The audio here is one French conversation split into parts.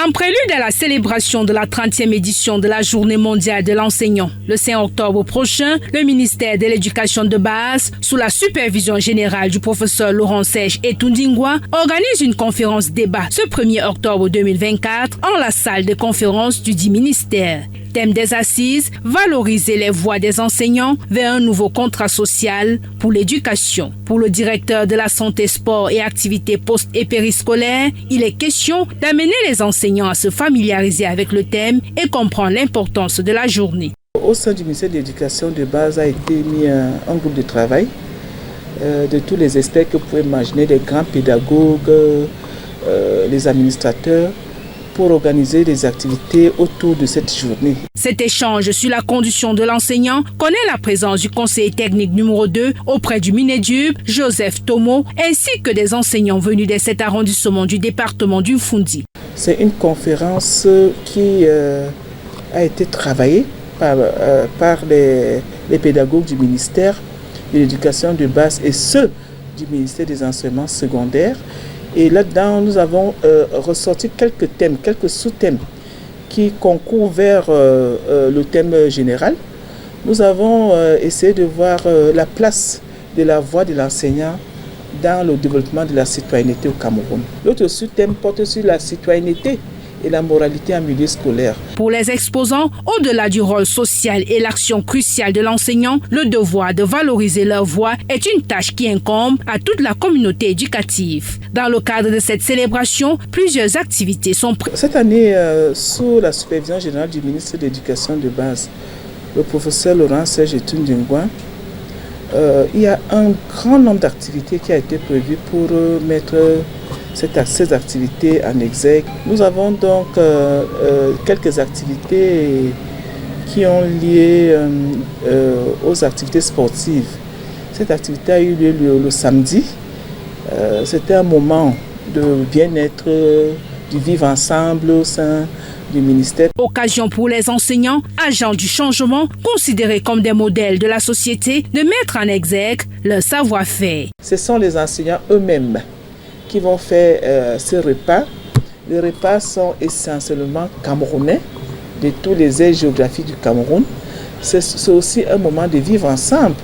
En prélude à la célébration de la 30e édition de la Journée mondiale de l'enseignant, le 5 octobre prochain, le ministère de l'Éducation de base, sous la supervision générale du professeur Laurent Serge Etundingwa, organise une conférence débat ce 1er octobre 2024 en la salle de conférence du dit ministère. Thème des assises, valoriser les voix des enseignants vers un nouveau contrat social pour l'éducation. Pour le directeur de la santé, sport et activités post- et périscolaires, il est question d'amener les enseignants à se familiariser avec le thème et comprendre l'importance de la journée. Au sein du ministère de l'Éducation de base a été mis un groupe de travail de tous les experts que vous pouvez imaginer, des grands pédagogues, les administrateurs, pour organiser des activités autour de cette journée. Cet échange sur la condition de l'enseignant connaît la présence du conseiller technique numéro 2 auprès du Minédub, Joseph Tomo, ainsi que des enseignants venus de cet arrondissement du département du Fundi. C'est une conférence qui a été travaillée par les pédagogues du ministère de l'Éducation de base et ceux du ministère des enseignements secondaires. Et là-dedans, nous avons ressorti quelques thèmes, quelques sous-thèmes qui concourent vers le thème général. Nous avons essayé de voir la place de la voix de l'enseignant dans le développement de la citoyenneté au Cameroun. L'autre sous-thème porte sur la citoyenneté et la moralité en milieu scolaire. Pour les exposants, au-delà du rôle social et l'action cruciale de l'enseignant, le devoir de valoriser leur voix est une tâche qui incombe à toute la communauté éducative. Dans le cadre de cette célébration, plusieurs activités sont prévues. Cette année, sous la supervision générale du ministre de l'Éducation de base, le professeur Laurent Serge Etundingwa, il y a un grand nombre d'activités qui a été prévu pour mettre ces activités en exergue. Nous avons donc quelques activités qui ont lié aux activités sportives. Cette activité a eu lieu le samedi. C'était un moment de bien-être, du vivre ensemble au sein du ministère. Occasion pour les enseignants, agents du changement, considérés comme des modèles de la société, de mettre en exergue leur savoir-faire. Ce sont les enseignants eux-mêmes qui vont faire ces repas. Les repas sont essentiellement camerounais, de tous les aires géographiques du Cameroun. C'est aussi un moment de vivre ensemble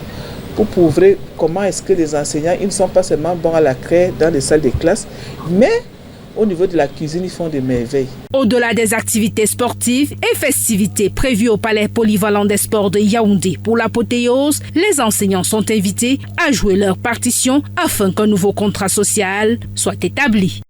pour prouver comment est-ce que les enseignants, ils ne sont pas seulement bons à la craie dans les salles de classe, mais au niveau de la cuisine, ils font des merveilles. Au-delà des activités sportives et festivités prévues au Palais polyvalent des sports de Yaoundé pour l'apothéose, les enseignants sont invités à jouer leur partition afin qu'un nouveau contrat social soit établi.